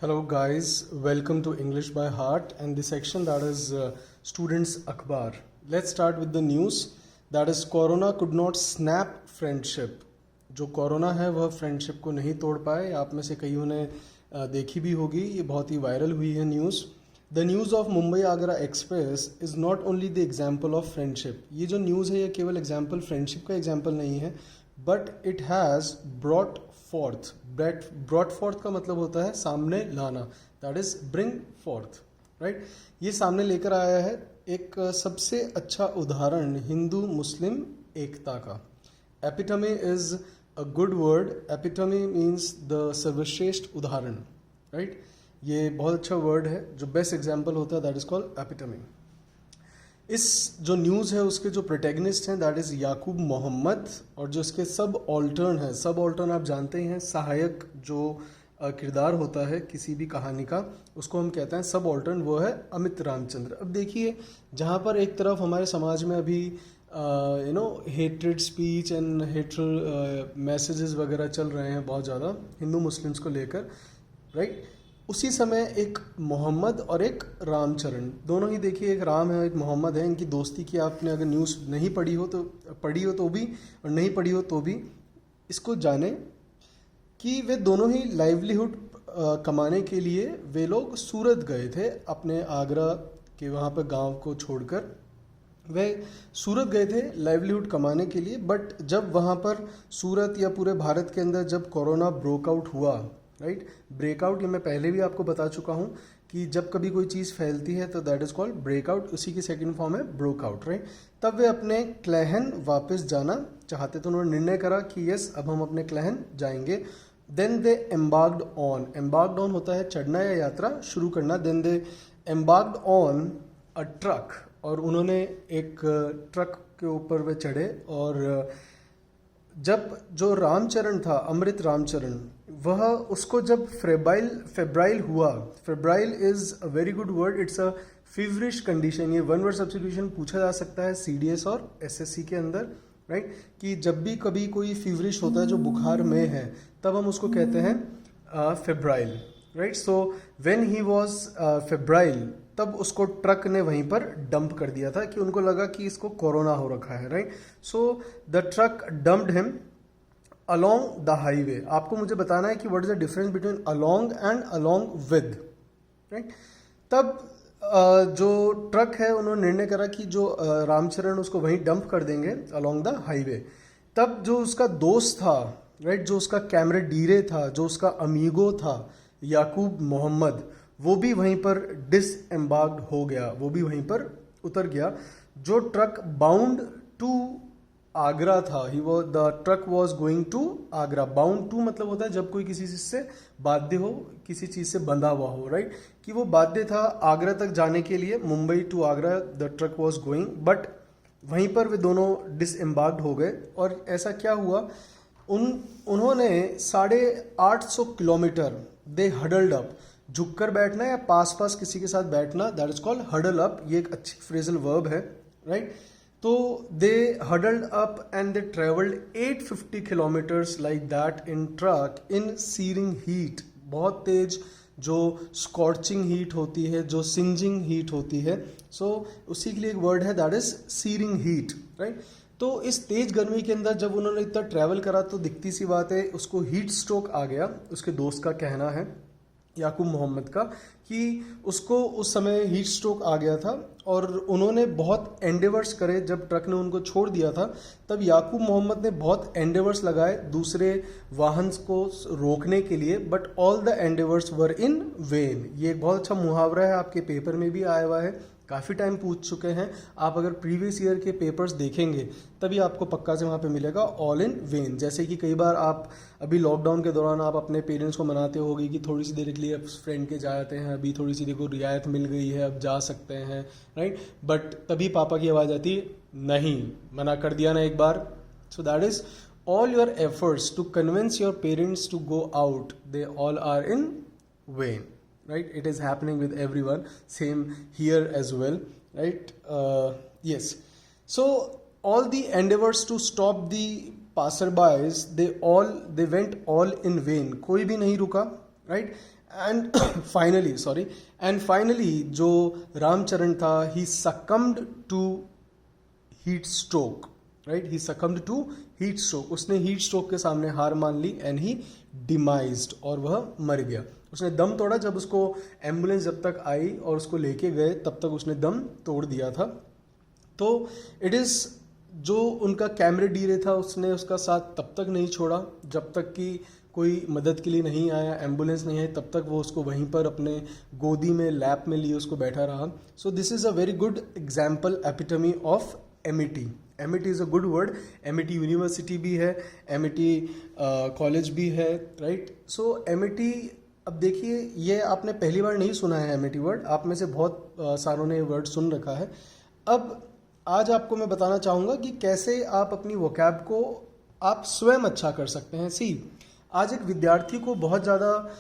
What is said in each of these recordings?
Hello guys, welcome to English by Heart and the section that is Students Akhbar. Let's start with the news that is Corona could not snap friendship. जो corona है वह friendship को नहीं तोड़ पाए. आप में से कईयों ने देखी भी होगी, ये बहुत ही वायरल हुई है news. The news of Mumbai Agra express is not only the example of friendship. ये जो न्यूज़ है ये केवल एग्जाम्पल फ्रेंडशिप का एग्जाम्पल नहीं है, but it has brought fourth. Brought fourth का मतलब होता है सामने लाना, that is bring fourth, right. ये सामने लेकर आया है एक सबसे अच्छा उदाहरण हिंदू मुस्लिम एकता का. Epitome is a good word. Epitome means the सर्वश्रेष्ठ उदाहरण, राइट. ये बहुत अच्छा वर्ड है. जो बेस्ट एग्जाम्पल होता है दैट इज कॉल्ड एपिटमी. इस जो न्यूज़ है उसके जो प्रोटैगनिस्ट हैं दैट इज़ याकूब मोहम्मद, और जो इसके सब ऑल्टर्न है, सब ऑल्टर्न आप जानते ही हैं, सहायक जो किरदार होता है किसी भी कहानी का उसको हम कहते हैं सब ऑल्टर्न, वो है अमित रामचंद्र. अब देखिए, जहाँ पर एक तरफ हमारे समाज में अभी hatred speech and hatred messages वगैरह चल रहे हैं बहुत ज़्यादा हिंदू मुस्लिम्स को लेकर, राइट. उसी समय एक मोहम्मद और एक रामचरण, दोनों ही देखिए, एक राम है एक मोहम्मद है. इनकी दोस्ती की आपने अगर न्यूज़ नहीं पढ़ी हो तो भी, और नहीं पढ़ी हो तो भी इसको जाने कि वे दोनों ही लाइवलीहुड कमाने के लिए वे लोग सूरत गए थे. अपने आगरा के वहाँ पर गांव को छोड़कर वे सूरत गए थे लाइवलीहुड कमाने के लिए. बट जब वहाँ पर सूरत या पूरे भारत के अंदर जब कोरोना ब्रोकआउट हुआ, राइट, ब्रेकआउट, ये मैं पहले भी आपको बता चुका हूँ कि जब कभी कोई चीज़ फैलती है तो दैट इज़ कॉल्ड ब्रेकआउट, उसी की सेकंड फॉर्म है ब्रोकआउट, राइट. तब वे अपने क्लहन वापस जाना चाहते थे. उन्होंने निर्णय करा कि यस, अब हम अपने क्लहन जाएंगे. देन दे एम्बार्क्ड ऑन होता है चढ़ना या यात्रा शुरू करना. Then they embarked on a truck, और उन्होंने एक ट्रक के ऊपर वे चढ़े. और जब जो रामचरण था, अमृत रामचरण, वह उसको जब फेब्राइल हुआ. Febrile is a very good word. It's a feverish condition. ये वन वर्ड सब्स्टिट्यूशन पूछा जा सकता है सीडीएस और एसएससी के अंदर, राइट. कि जब भी कभी कोई फीवरिश होता है जो बुखार में है, तब हम उसको कहते हैं febrile, right. So when he was febrile, तब उसको ट्रक ने वहीं पर डंप कर दिया था कि उनको लगा कि इसको कोरोना हो रखा है, right. So the truck dumped him along the highway. आपको मुझे बताना है कि what is the difference between along and along with, right. तब जो ट्रक है उन्होंने निर्णय करा कि जो रामचरण उसको वहीं डंप कर देंगे अलोंग द हाईवे. तब जो उसका दोस्त था, राइट, जो उसका कैमरेडीरे था, जो उसका अमीगो था याकूब मोहम्मद, वो भी वहीं पर डिसएम्बार्क्ड हो गया, वो भी वहीं पर उतर गया. जो ट्रक बाउंड टू आगरा था, the truck was going to Agra. Bound to मतलब होता है जब कोई किसी चीज़ से बाध्य हो, किसी चीज़ से बंधा हुआ हो, राइट. कि वो बाध्य था आगरा तक जाने के लिए, Mumbai to Agra the truck was going. But वहीं पर वे दोनों डिसएम्बार्क्ड हो गए. और ऐसा क्या हुआ, उन्होंने 850 किलोमीटर दे हडल्ड अप. झुककर बैठना या पास पास किसी के साथ बैठना, that is called huddle up. ये एक अच्छी फ्रेजल वर्ब है, राइट. तो they huddled up and they travelled 850 kilometres like that in truck in searing heat. बहुत तेज जो स्कॉर्चिंग हीट होती है, जो सिंजिंग हीट होती है, सो उसी के लिए एक वर्ड है that is shearing heat, right. तो इस तेज गर्मी के अंदर जब उन्होंने इतना ट्रैवल करा तो दिखती सी बात है उसको हीट स्ट्रोक आ गया. उसके दोस्त का कहना है, याकूब मोहम्मद का, कि उसको उस समय हीट स्ट्रोक आ गया था. और उन्होंने बहुत एंडेवर्स करे. जब ट्रक ने उनको छोड़ दिया था तब याकूब मोहम्मद ने बहुत एंडेवर्स लगाए दूसरे वाहन को रोकने के लिए, but all the endeavours were in when. ये एक बहुत अच्छा मुहावरा है, आपके पेपर में भी आया हुआ है, काफ़ी टाइम पूछ चुके हैं. आप अगर प्रीवियस ईयर के पेपर्स देखेंगे तभी आपको पक्का से वहाँ पे मिलेगा ऑल इन वेन. जैसे कि कई बार आप अभी लॉकडाउन के दौरान आप अपने पेरेंट्स को मनाते होगे कि थोड़ी सी देर के लिए फ्रेंड के जाते हैं, अभी थोड़ी सी देखो रियायत मिल गई है, अब जा सकते हैं, राइट. बट तभी पापा की आवाज़ आती, नहीं, मना कर दिया ना एक बार. So that is all your efforts to convince your parents to go out, they all are in vain, right. It is happening with everyone, same here as well, right. Yes, so all the endeavors to stop the passerbys, they went all in vain. कोई भी नहीं रुका, right. And finally जो रामचरण था he succumbed to heat stroke, right, he succumbed to heat stroke, उसने heat stroke के सामने हार मान ली एंड ही डिमाइज्ड, और वह मर गया। उसने दम तोड़ा, जब उसको एम्बुलेंस जब तक आई और उसको लेके गए तब तक उसने दम तोड़ दिया था। तो इट इज़, जो उनका कैमरेडीरे था उसने उसका साथ तब तक नहीं छोड़ा जब तक कि कोई मदद के लिए नहीं आया, एम्बुलेंस नहीं आई, तब तक वो उसको वहीं पर अपने गोदी में लैप में लिए उसको बैठा रहा। So this is a very good example, epitome of Amity. Amity is a good word, Amity university भी है, एमिटी कॉलेज भी है, राइट। सो एमिटी, अब देखिए ये आपने पहली बार नहीं सुना है एमिटी वर्ड, आप में से बहुत सारों ने ये वर्ड सुन रखा है। अब आज आपको मैं बताना चाहूँगा कि कैसे आप अपनी वोकैब को आप स्वयं अच्छा कर सकते हैं। सी, आज एक विद्यार्थी को बहुत ज़्यादा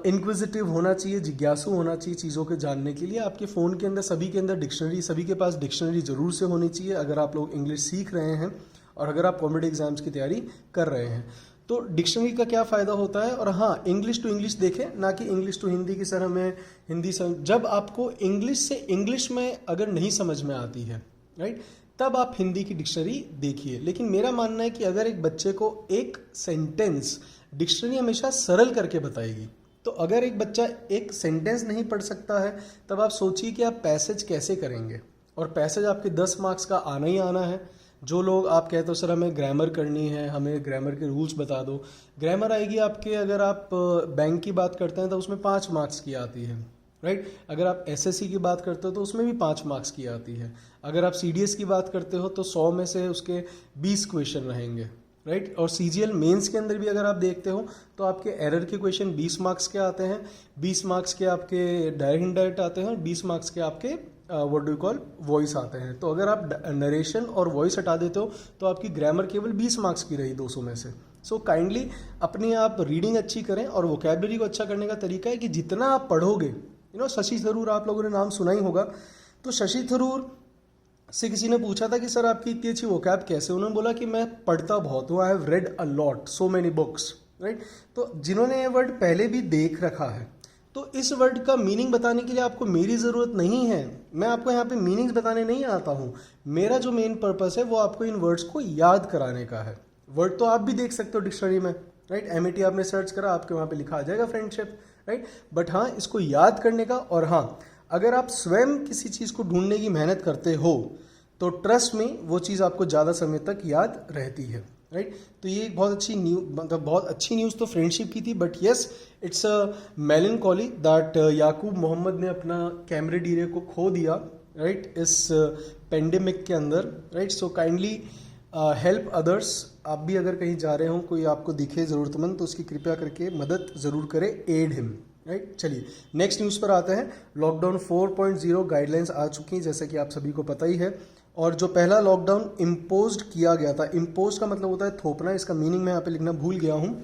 इंक्विजिटिव होना चाहिए, जिज्ञासु होना चाहिए चीज़ों के जानने के लिए। आपके फ़ोन के अंदर, सभी के अंदर डिक्शनरी, सभी के पास डिक्शनरी ज़रूर से होनी चाहिए अगर आप लोग इंग्लिश सीख रहे हैं और अगर आप कॉम्पिटिटिव एग्जाम्स की तैयारी कर रहे हैं। तो डिक्शनरी का क्या फ़ायदा होता है, और हाँ, इंग्लिश टू इंग्लिश देखें, ना कि इंग्लिश टू हिंदी की तरह में हिंदी जब आपको इंग्लिश से इंग्लिश में अगर नहीं समझ में आती है, राइट, तब आप हिंदी की डिक्शनरी देखिए। लेकिन मेरा मानना है कि अगर एक बच्चे को एक सेंटेंस, डिक्शनरी हमेशा सरल करके बताएगी, तो अगर एक बच्चा एक सेंटेंस नहीं पढ़ सकता है तब आप सोचिए कि आप पैसेज कैसे करेंगे। और पैसेज आपके 10 मार्क्स का आना ही आना है। जो लोग आप कहते हो सर हमें ग्रामर करनी है, हमें ग्रामर के रूल्स बता दो, ग्रामर आएगी आपके, अगर आप बैंक की बात करते हैं तो उसमें 5 मार्क्स की आती है, राइट। अगर आप एसएससी की बात करते हो तो उसमें भी 5 मार्क्स की आती है। अगर आप सीडीएस की बात करते हो तो 100 में से उसके 20 क्वेश्चन रहेंगे, राइट। और सीजीएल मेंस के अंदर भी अगर आप देखते हो तो आपके एरर के क्वेश्चन 20 मार्क्स के आते हैं, 20 मार्क्स के आपके डायरेक्ट इनडायरेक्ट आते हैं और 20 मार्क्स के आपके व्हाट डू कॉल वॉइस आते हैं। तो अगर आप नरेशन और वॉइस हटा देते हो तो आपकी ग्रामर केवल 20 मार्क्स की रही 200 में से। सो काइंडली अपनी आप रीडिंग अच्छी करें, और वोकैबुलरी को अच्छा करने का तरीका है कि जितना आप पढ़ोगे, शशि थरूर आप लोगों ने नाम सुना ही होगा। तो शशि थरूर से किसी ने पूछा था कि सर आपकी इतनी अच्छी वोकैब कैसे, उन्होंने बोला कि मैं पढ़ता बहुत हूँ, I have read a lot, so many books, right. तो जिन्होंने ये वर्ड पहले भी देख रखा है, तो इस वर्ड का मीनिंग बताने के लिए आपको मेरी ज़रूरत नहीं है। मैं आपको यहाँ पे मीनिंग्स बताने नहीं आता हूँ। मेरा जो मेन पर्पस है वो आपको इन वर्ड्स को याद कराने का है। वर्ड तो आप भी देख सकते हो डिक्शनरी में, राइट। एमिटी आपने सर्च करा, आपके वहाँ पे लिखा आ जाएगा फ्रेंडशिप, राइट। बट हाँ, इसको याद करने का, और हाँ, अगर आप स्वयं किसी चीज़ को ढूंढने की मेहनत करते हो तो ट्रस्ट में वो चीज़ आपको ज़्यादा समय तक याद रहती है, राइट। तो ये एक बहुत अच्छी मतलब बहुत अच्छी न्यूज़ तो फ्रेंडशिप की थी, but yes, it's a melancholy that Yakub Mohammad ने अपना कैमरेडीरे को खो दिया, राइट, इस पेंडेमिक के अंदर, right. So kindly help others. आप भी अगर कहीं जा रहे हो, कोई आपको दिखे ज़रूरतमंद, तो उसकी कृपया करके मदद ज़रूर करें, एड हिम, राइट। चलिए नेक्स्ट न्यूज़ पर आते हैं। लॉकडाउन 4.0 गाइडलाइंस आ चुकी हैं, जैसे कि आप सभी को पता ही है। और जो पहला लॉकडाउन इम्पोज्ड किया गया था, इम्पोज का मतलब होता है थोपना, इसका मीनिंग मैं यहाँ पे लिखना भूल गया हूँ।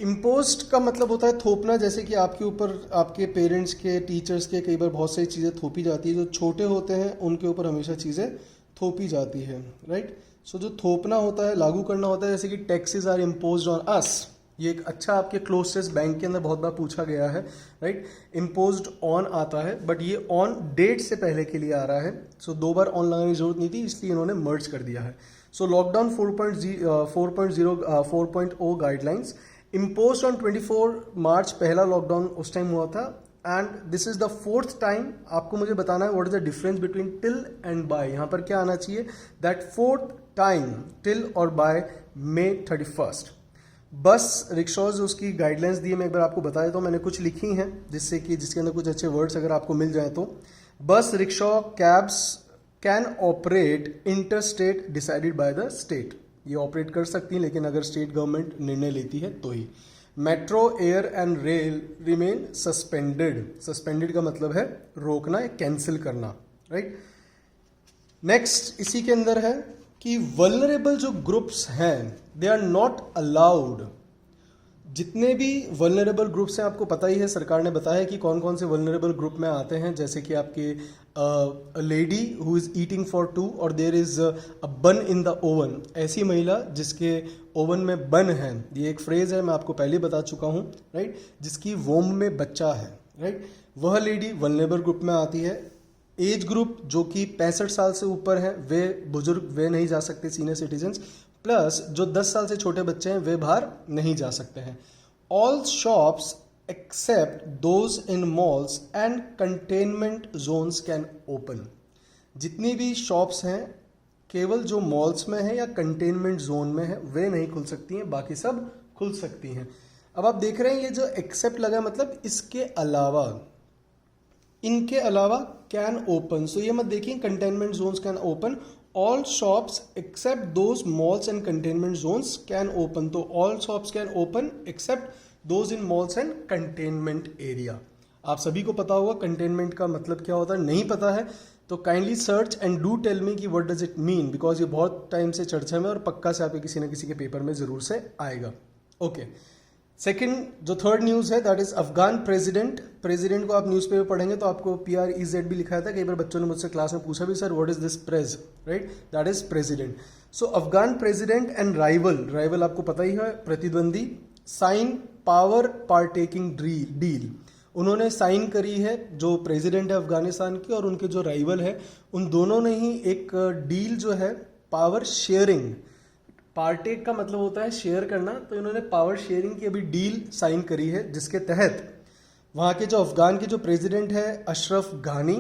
इम्पोज्ड का मतलब होता है थोपना, जैसे कि आपके ऊपर आपके पेरेंट्स के, टीचर्स के कई बार बहुत सारी चीज़ें थोपी जाती है। जो छोटे होते हैं उनके ऊपर हमेशा चीज़ें थोपी जाती है, राइट। सो जो थोपना होता है, लागू करना होता है, जैसे कि taxes are imposed on us. ये एक अच्छा आपके क्लोजेस्ट बैंक के अंदर बहुत बार पूछा गया है, राइट। इम्पोज्ड ऑन आता है, बट ये ऑन डेट से पहले के लिए आ रहा है। सो 2 बार ऑन लगाने की जरूरत नहीं थी, इसलिए इन्होंने मर्ज कर दिया है। So lockdown 4.0 guidelines imposed on 24 March, पहला लॉकडाउन उस टाइम हुआ था। And this is the 4th time. आपको मुझे बताना है what is the difference between till and by. यहाँ पर क्या आना चाहिए, दैट 4th टाइम टिल और बाय May 31st। बस रिक्शॉज उसकी गाइडलाइंस दी है, मैं एक बार आपको बता देता हूँ, मैंने कुछ लिखी हैं जिससे कि जिसके अंदर कुछ अच्छे वर्ड्स अगर आपको मिल जाए तो। बस, rickshaw, cabs can operate inter state decided by the state. ये ऑपरेट कर सकती हैं, लेकिन अगर स्टेट गवर्नमेंट निर्णय लेती है तो ही। Metro, air and rail remain suspended. Suspended का मतलब है रोकना या कैंसिल करना, राइट। नेक्स्ट इसी के अंदर है कि वल्नरेबल जो ग्रुप्स हैं, दे आर नॉट अलाउड। जितने भी वल्नरेबल ग्रुप्स हैं आपको पता ही है, सरकार ने बताया कि कौन कौन से वल्नरेबल ग्रुप में आते हैं, जैसे कि आपके lady who is eating for two और there is a bun in the oven, ऐसी महिला जिसके ओवन में बन है, ये एक फ्रेज है, मैं आपको पहले बता चुका हूँ, राइट, जिसकी वोम में बच्चा है, राइट, वह लेडी वल्नरेबल ग्रुप में आती है। एज ग्रुप जो कि 65 साल से ऊपर है, वे बुजुर्ग, वे नहीं जा सकते, सीनियर सिटीजन्स, प्लस जो 10 साल से छोटे बच्चे हैं वे बाहर नहीं जा सकते हैं। All shops except those in malls and containment zones can open, जितनी भी शॉप्स हैं केवल जो मॉल्स में है या कंटेनमेंट जोन में है वे नहीं खुल सकती हैं, बाकी सब खुल सकती हैं। अब आप देख रहे हैं ये जो एक्सेप्ट लगा मतलब इसके अलावा, इनके अलावा कैन ओपन, सो ये मत देखिए containment zones can open, all shops except those malls and containment zones can open, तो all shops can open except those in malls and containment area. आप सभी को पता होगा कंटेनमेंट का मतलब क्या होता है, नहीं पता है तो kindly search and do tell me कि what does it mean, because ये बहुत टाइम से चर्चा में और पक्का से आपके किसी न किसी के पेपर में जरूर से आएगा। ओके, सेकेंड जो थर्ड न्यूज़ है दैट इज अफगान प्रेसिडेंट को आप न्यूज़पेपर पढ़ेंगे तो आपको PREZ भी लिखा था, कई बार बच्चों ने मुझसे क्लास में पूछा भी sir what is this praise, right, that is president. So Afghan president and rival आपको पता ही है, प्रतिद्वंदी, साइन पावर पार्टेकिंग डील, उन्होंने साइन करी है जो प्रेसिडेंट है अफगानिस्तान की और उनके जो राइवल है, उन दोनों ने ही एक डील जो है पावर शेयरिंग, पार्टेक का मतलब होता है शेयर करना, तो इन्होंने पावर शेयरिंग की अभी डील साइन करी है, जिसके तहत वहाँ के जो अफगान के जो प्रेसिडेंट है अशरफ घानी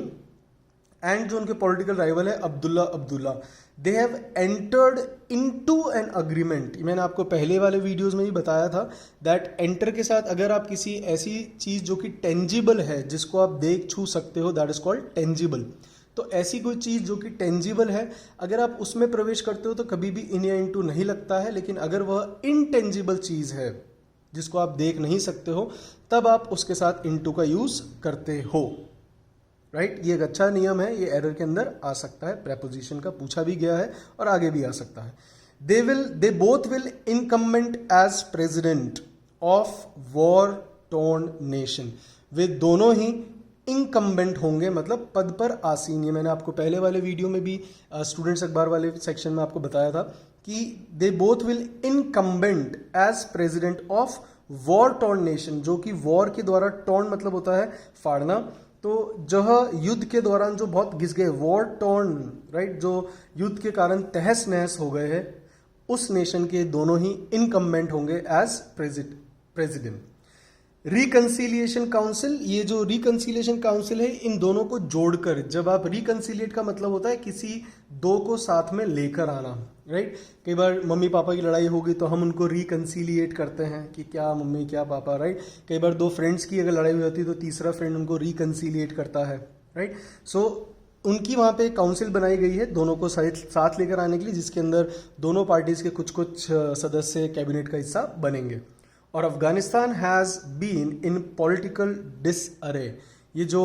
एंड जो उनके पॉलिटिकल राइवल है Abdullah, they have entered into an agreement. मैंने आपको पहले वाले वीडियोस में भी बताया था दैट एंटर के साथ अगर आप किसी ऐसी चीज़ जो कि टेंजिबल है, जिसको आप देख छू सकते हो, दैट इज कॉल्ड टेंजिबल, तो ऐसी कोई चीज़ जो कि टेंजिबल है अगर आप उसमें प्रवेश करते हो तो कभी भी इन या इनटू नहीं लगता है, लेकिन अगर वह इनटेंजिबल चीज़ है जिसको आप देख नहीं सकते हो तब आप उसके साथ इनटू का यूज़ करते हो, राइट। ये एक अच्छा नियम है, ये एरर के अंदर आ सकता है, प्रेपोजिशन का पूछा भी गया है और आगे भी आ सकता है। They both will incumbent as president of war torn nation, वे दोनों ही इनकम्बेंट होंगे, मतलब पद पर आसीन। ये मैंने आपको पहले वाले वीडियो में भी स्टूडेंट्स अखबार वाले सेक्शन में आपको बताया था कि they both will incumbent as president of war torn nation, जो कि वॉर के द्वारा, टॉर्न मतलब होता है फाड़ना, तो जो युद्ध के दौरान जो बहुत घिस गए, वॉर टॉर्न, राइट, जो युद्ध के कारण तहस नहस हो गए हैं, उस नेशन के दोनों ही इनकम्बेंट होंगे एज प्रेसिडेंट। रिकंसिलिएशन काउंसिल, ये जो रिकंसिलिएशन काउंसिल है इन दोनों को जोड़कर, जब आप रिकंसिलिएट का मतलब होता है किसी दो को साथ में लेकर आना, राइट। कई बार मम्मी पापा की लड़ाई होगी तो हम उनको रिकंसिलिएट करते हैं कि क्या मम्मी क्या पापा, राइट। कई बार दो फ्रेंड्स की अगर लड़ाई हो जाती है तो तीसरा फ्रेंड उनको रिकंसिलिएट करता है, राइट। सो उनकी वहाँ पे काउंसिल बनाई गई है दोनों को साथ लेकर आने के लिए, जिसके अंदर दोनों पार्टीज के कुछ कुछ सदस्य कैबिनेट का हिस्सा बनेंगे। और Afghanistan has been in political disarray, ये जो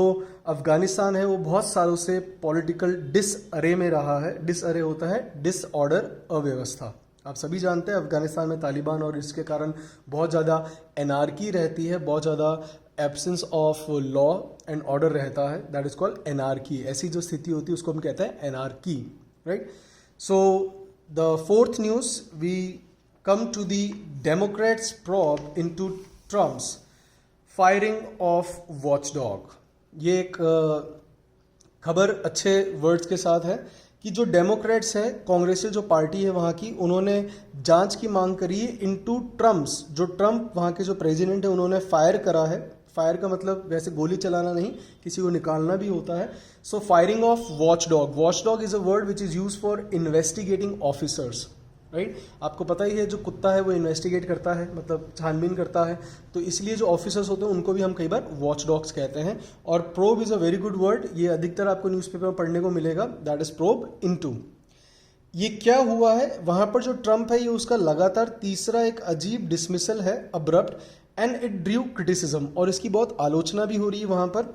अफगानिस्तान है वो बहुत सालों से पॉलिटिकल डिसअरे में रहा है। डिसअरे होता है डिसऑर्डर, अव्यवस्था। आप सभी जानते हैं अफगानिस्तान में तालिबान और इसके कारण बहुत ज़्यादा एनार्की रहती है, बहुत ज़्यादा absence of law and order रहता है, दैट इज कॉल्ड एनार्की। ऐसी जो स्थिति होती है उसको हम कहते हैं anarchy, right. So the fourth news, we come to the Democrats' probe into Trump's firing of watchdog। ये एक खबर अच्छे वर्ड्स के साथ है कि जो डेमोक्रेट्स है, कांग्रेसियल जो पार्टी है वहाँ की, उन्होंने जांच की मांग करी है इनटू ट्रम्प्स, जो ट्रम्प वहाँ के जो प्रेसिडेंट है उन्होंने फायर करा है। फायर का मतलब वैसे गोली चलाना नहीं, किसी को निकालना भी होता है। So firing of watchdog, watchdog is a word which is use for investigating officers, right. आपको पता ही है जो कुत्ता है वो इन्वेस्टिगेट करता है, मतलब छानबीन करता है, तो इसलिए जो ऑफिसर्स होते हैं उनको भी हम कई बार वॉच डॉग्स कहते हैं। और probe is a very good word, ये अधिकतर आपको न्यूज़पेपर में पढ़ने को मिलेगा, दैट इज प्रोब इनटू। ये क्या हुआ है वहाँ पर, जो ट्रम्प है ये उसका लगातार तीसरा एक अजीब डिसमिसल है, abrupt, and it Drew criticism, और इसकी बहुत आलोचना भी हो रही है वहाँ पर।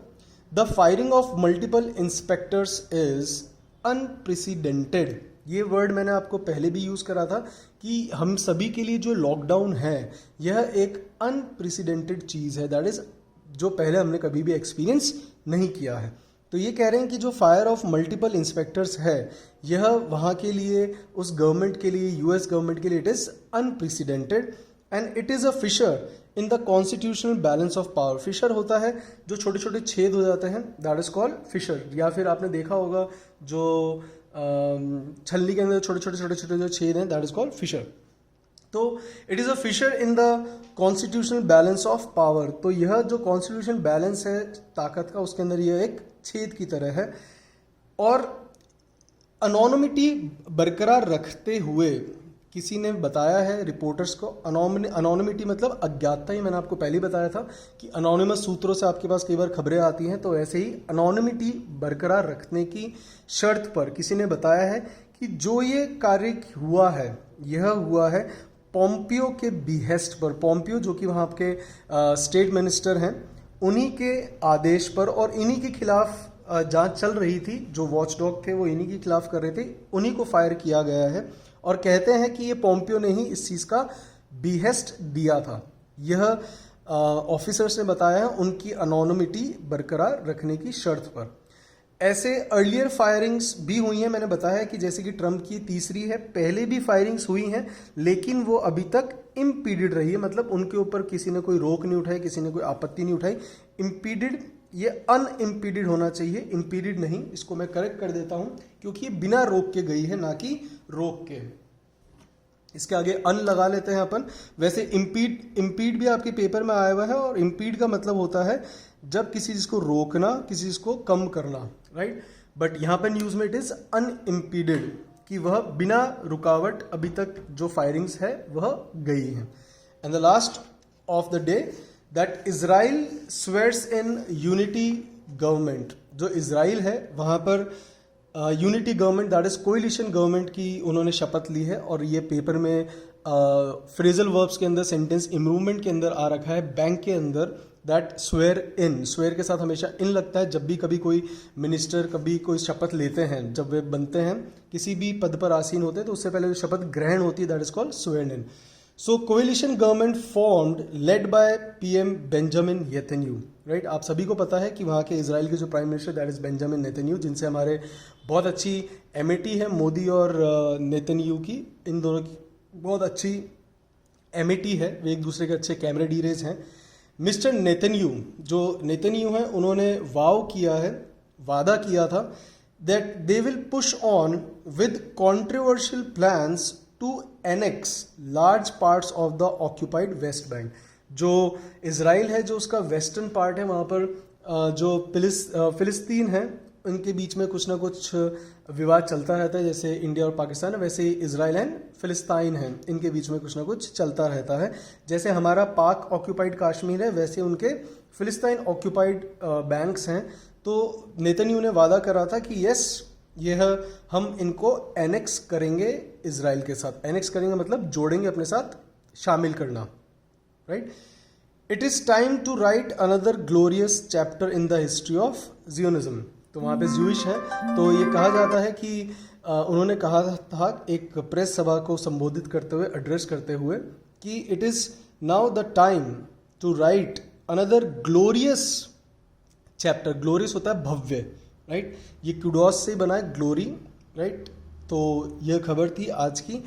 The firing of multiple inspectors is unprecedented, ये वर्ड मैंने आपको पहले भी यूज़ करा था कि हम सभी के लिए जो लॉकडाउन है यह एक अनप्रेसिडेंटेड चीज़ है, दैट इज़ जो पहले हमने कभी भी एक्सपीरियंस नहीं किया है। तो ये कह रहे हैं कि जो फायर ऑफ मल्टीपल इंस्पेक्टर्स है यह वहाँ के लिए, उस गवर्नमेंट के लिए, यूएस गवर्नमेंट के लिए it is unprecedented and it is a fissure in the constitutional balance of power. Fissure होता है जो छोटे छोटे छेद हो जाते हैं, दैट इज कॉल्ड फिशर। या फिर आपने देखा होगा जो छलनी के अंदर छोटे छोटे छोटे छोटे जो छेद हैं, दैट इज कॉल्ड फिशर। तो it is a fissure in the constitutional balance of power. तो यह जो कॉन्स्टिट्यूशनल बैलेंस है ताकत का, उसके अंदर यह एक छेद की तरह है। और अनोनिमिटी बरकरार रखते हुए किसी ने बताया है रिपोर्टर्स को, अनोनिमिटी मतलब अज्ञातता ही मैंने आपको पहले ही बताया था कि अनोनिमस सूत्रों से आपके पास कई बार खबरें आती हैं, तो ऐसे ही अनोनिमिटी बरकरार रखने की शर्त पर किसी ने बताया है कि जो ये कार्य हुआ है यह हुआ है पोम्पियो के बिहेस्ट पर। पोम्पियो जो कि वहाँ आपके स्टेट मिनिस्टर हैं, उन्हीं के आदेश पर और इन्हीं के खिलाफ जांच चल रही थी। जो वॉचडॉग थे वो इन्हीं के खिलाफ कर रहे थे, उन्हीं को फायर किया गया है। और कहते हैं कि ये पोम्पियो ने ही इस चीज़ का बिहेस्ट दिया था। यह ऑफिसर्स ने बताया है उनकी अनोनिमिटी बरकरार रखने की शर्त पर। ऐसे अर्लियर फायरिंग्स भी हुई हैं, मैंने बताया कि जैसे कि ट्रम्प की तीसरी है, पहले भी फायरिंग्स हुई हैं लेकिन वो अभी तक इम्पीडेड रही है, मतलब उनके ऊपर किसी ने कोई रोक नहीं उठाई, किसी ने कोई आपत्ति नहीं उठाई। इम्पीडेड, ये अनइम्पीडेड होना चाहिए, इम्पीडेड नहीं। इसको मैं करेक्ट कर देता हूँ क्योंकि ये बिना रोक के गई है, ना कि रोक के। इसके आगे अन लगा लेते हैं अपन। वैसे इम्पीड भी आपके पेपर में आया हुआ है और इम्पीड का मतलब होता है जब किसी चीज़ को रोकना, किसी चीज़ को कम करना, राइट। बट यहाँ पर न्यूज़ में इट इज़ अनइम्पीडेड कि वह बिना रुकावट अभी तक जो फायरिंग्स है वह गई है। And the last of the day that Israel swears in unity government. जो इजराइल है वहाँ पर unity government, that is coalition government की उन्होंने शपथ ली है। और ये पेपर में फ्रेजल वर्ब्स के अंदर, सेंटेंस इम्प्रूवमेंट के अंदर आ रखा है, बैंक के अंदर, दैट स्वेयर इन। स्वेयर के साथ हमेशा इन लगता है जब भी कभी कोई मिनिस्टर कभी कोई शपथ लेते हैं, जब वे बनते हैं, किसी भी पद पर आसीन होते हैं, तो उससे पहले जो शपथ ग्रहण होती है that is called swear in. So coalition government formed led by PM Benjamin Netanyahu, right. आप सभी को पता है कि वहाँ के इजराइल के जो prime minister that is Benjamin Netanyahu, जिनसे हमारे बहुत अच्छी एमिटी है, मोदी और नेतन्याहू की, इन दोनों की बहुत अच्छी एमिटी है, वे एक दूसरे के अच्छे कैमरेडीरेज हैं। मिस्टर नेतन्याहू, जो नेतन्याहू हैं, उन्होंने वादा किया था that they will push on with controversial plans to annex large parts of the occupied West Bank. जो इजराइल है, जो उसका वेस्टर्न पार्ट है, वहाँ पर जो फिलिस्तीन है, उनके बीच में कुछ ना कुछ विवाद चलता रहता है। जैसे इंडिया और पाकिस्तान है, वैसे ही इजराइल एंड फिलिस्तीन है, इनके बीच में कुछ ना कुछ चलता रहता है। जैसे हमारा पाक ऑक्यूपाइड कश्मीर है, वैसे उनके फिलिस्तीन ऑक्यूपाइड बैंक्स हैं। तो नेतन्याहू ने वादा करा था कि यस, यह हम इनको एनेक्स करेंगे इजराइल के साथ। एनेक्स करेंगे मतलब जोड़ेंगे अपने साथ, शामिल करना, right. It is time to write another glorious chapter in the history of Zionism. तो वहाँ पे ज्यूइश है, तो ये कहा जाता है कि उन्होंने कहा था एक प्रेस सभा को संबोधित करते हुए, एड्रेस करते हुए, कि it is now the time to write another glorious chapter. Glorious होता है भव्य, राइट। ये कुडोस से बना है ग्लोरी, राइट। तो यह खबर थी आज की।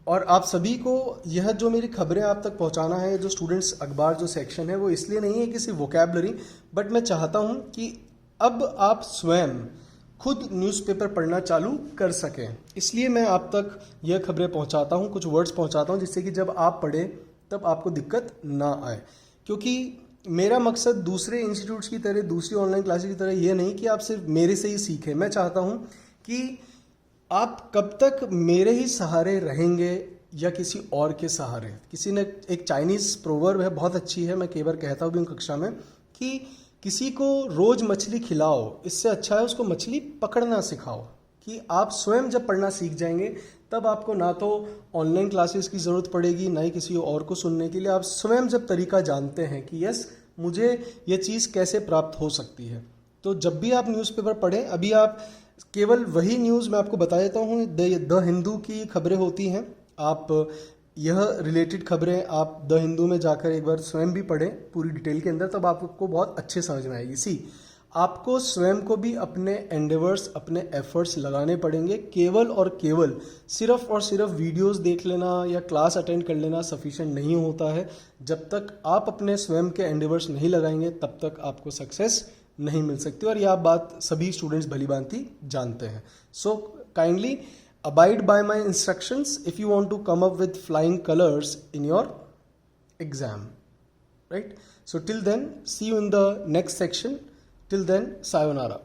और आप सभी को यह जो मेरी खबरें आप तक पहुंचाना है, जो स्टूडेंट्स अखबार जो सेक्शन है, वो इसलिए नहीं है कि सिर्फ वोकैबलरी, बट मैं चाहता हूं कि अब आप स्वयं खुद न्यूज़पेपर पढ़ना चालू कर सकें। इसलिए मैं आप तक यह खबरें पहुंचाता हूं, कुछ वर्ड्स पहुंचाता हूं, जिससे कि जब आप पढ़ें तब आपको दिक्कत ना आए। क्योंकि मेरा मकसद दूसरे इंस्टीट्यूट्स की तरह, दूसरी ऑनलाइन क्लासेस की तरह ये नहीं कि आप सिर्फ मेरे से ही सीखें। मैं चाहता हूँ कि आप कब तक मेरे ही सहारे रहेंगे या किसी और के सहारे। किसी ने एक चाइनीज़ प्रोवर्ब है, बहुत अच्छी है, मैं कई बार कहता हूँ भी कक्षा में, कि किसी को रोज़ मछली खिलाओ, इससे अच्छा है उसको मछली पकड़ना सिखाओ। कि आप स्वयं जब पढ़ना सीख जाएंगे तब आपको ना तो ऑनलाइन क्लासेस की ज़रूरत पड़ेगी, ना ही किसी और को सुनने के लिए। आप स्वयं जब तरीका जानते हैं कि यस, मुझे ये चीज़ कैसे प्राप्त हो सकती है, तो जब भी आप न्यूज़पेपर पढ़ें, अभी आप केवल वही न्यूज़ मैं आपको बता देता हूँ, द हिंदू की खबरें होती हैं। आप यह रिलेटेड खबरें आप द हिंदू में जाकर एक बार स्वयं भी पढ़ें पूरी डिटेल के अंदर, तब आपको बहुत अच्छे समझ में आएगी। सी, आपको स्वयं को भी अपने एंडेवर्स, अपने एफर्ट्स लगाने पड़ेंगे। केवल और केवल सिर्फ और सिर्फ वीडियोस देख लेना या क्लास अटेंड कर लेना सफिशिएंट नहीं होता है। जब तक आप अपने स्वयं के एंडेवर्स नहीं लगाएंगे तब तक आपको सक्सेस नहीं मिल सकती, और यह बात सभी स्टूडेंट्स भली भांति जानते हैं। So kindly abide by my instructions if you want to come up with flying colors in your exam, right? So till then, see you in the next section. Till then, sayonara.